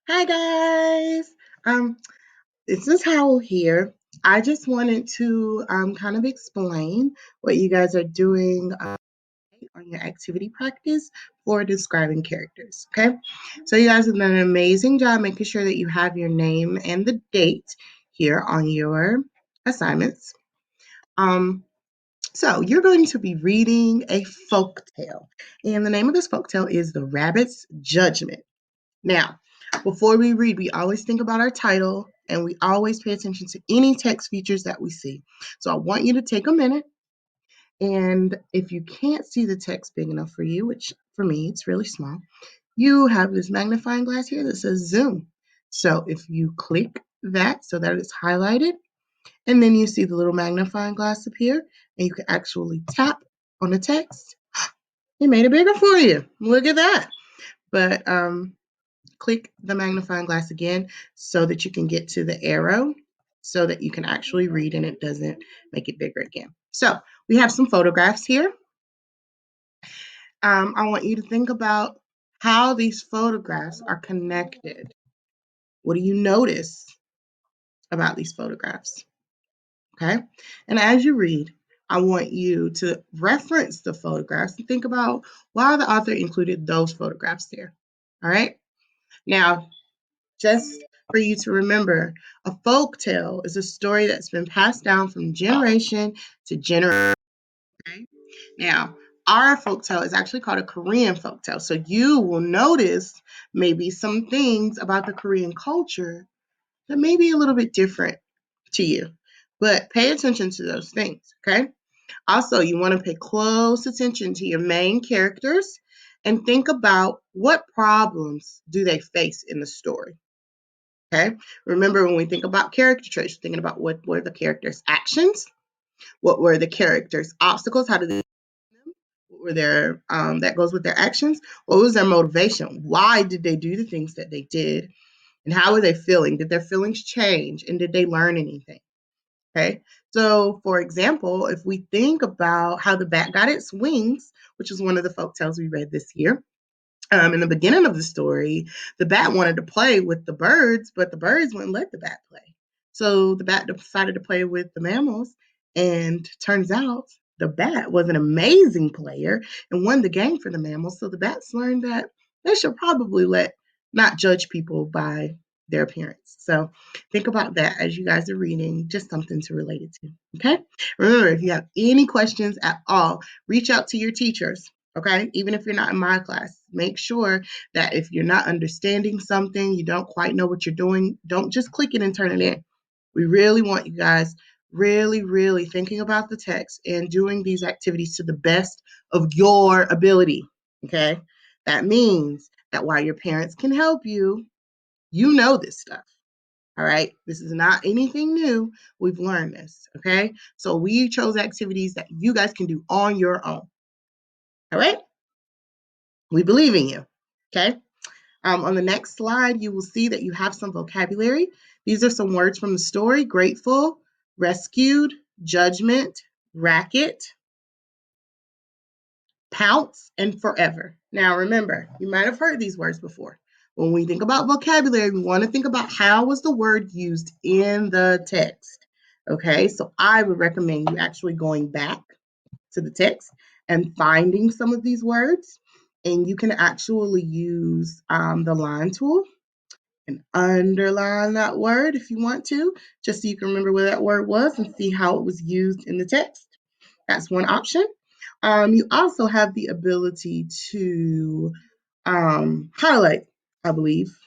Hi guys. Um, this is Howell here. I just wanted to kind of explain what you guys are doing on your activity practice for describing characters. Okay, so you guys have done an amazing job making sure that you have your name and the date here on your assignments. Um, so you're going to be reading a folk tale, and the name of this folk tale is The Rabbit's Judgment. Now, before we read, we always think about our title and we always pay attention to any text features that we see. So I want you to take a minute, and if you can't see the text big enough for you, which for me it's really small, you have this magnifying glass here that says zoom. So if you click that so that it's highlighted, and then you see the little magnifying glass appear, and you can actually tap on the text, it made it bigger for you. Look at that. But click the magnifying glass again so that you can get to the arrow so that you can actually read and it doesn't make it bigger again. So we have some photographs here. I want you to think about how these photographs are connected. What do you notice about these photographs? Okay. And as you read, I want you to reference the photographs and think about why the author included those photographs there. All right. Now, just for you to remember, a folk tale is a story that's been passed down from generation to generation. Okay? Now, our folk tale is actually called a Korean folk tale. So you will notice maybe some things about the Korean culture that may be a little bit different to you. But pay attention to those things, okay? Also, you want to pay close attention to your main characters and think about what problems do they face in the story. Okay. Remember, when we think about character traits, we're thinking about what were the characters' actions, what were the characters' obstacles, how did they, what were their that goes with their actions, what was their motivation, why did they do the things that they did, and how were they feeling? Did their feelings change, and did they learn anything? Okay. So, for example, if we think about how the bat got its wings, which is one of the folk tales we read this year, in the beginning of the story, the bat wanted to play with the birds, but the birds wouldn't let the bat play. So the bat decided to play with the mammals, and turns out the bat was an amazing player and won the game for the mammals. So the bats learned that they should probably not judge people by their appearance. So think about that as you guys are reading, just something to relate it to. Okay. Remember, if you have any questions at all, reach out to your teachers. Okay, even if you're not in my class, make sure that if you're not understanding something, you don't quite know what you're doing, don't just click it and turn it in. We really want you guys really thinking about the text and doing these activities to the best of your ability. Okay, that means that while your parents can help you, you know this stuff. All right, this is not anything new. We've learned this. Okay, so we chose activities that you guys can do on your own. All right. We believe in you. Okay. On the next slide, you will see that you have some vocabulary. These are some words from the story: grateful, rescued, judgment, racket, pounce, and forever. Now, remember, you might have heard these words before. When we think about vocabulary, we want to think about how was the word used in the text. Okay, so I would recommend you actually going back to the text and finding some of these words. And you can actually use the line tool and underline that word if you want to, just so you can remember where that word was and see how it was used in the text. That's one option. You also have the ability to highlight, I believe.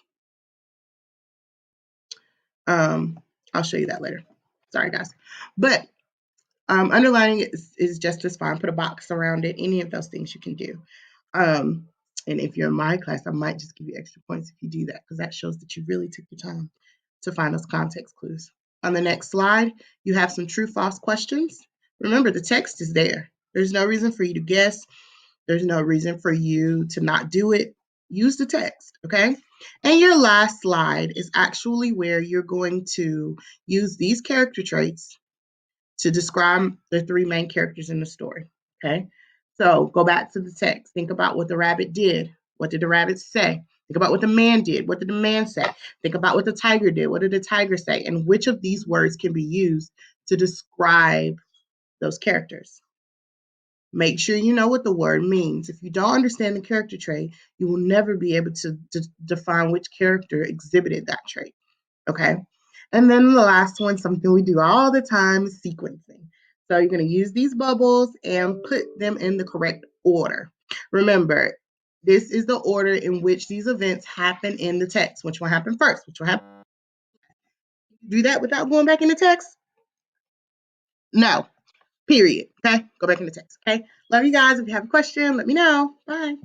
Um, I'll show you that later. Sorry, guys. But underlining it is just as fine. Put a box around it. Any of those things you can do. Um, and if you're in my class, I might just give you extra points if you do that, because that shows that you really took your time to find those context clues. On the next slide, you have some true false questions. Remember, the text is there. There's no reason for you to guess. There's no reason for you to not do it. Use the text, okay? And your last slide is actually where you're going to use these character traits to describe the three main characters in the story. Okay. So go back to the text. Think about what the rabbit did. What did the rabbit say? Think about what the man did. What did the man say? Think about what the tiger did. What did the tiger say? And which of these words can be used to describe those characters? Make sure you know what the word means. If you don't understand the character trait, you will never be able to define which character exhibited that trait. Okay. And then the last one, something we do all the time, is sequencing. So you're going to use these bubbles and put them in the correct order. Remember, this is the order in which these events happen in the text. Which one happened first? Which one happened? Do that without going back in the text? No. Period. Okay. Go back in the text. Okay. Love you guys. If you have a question, let me know. Bye.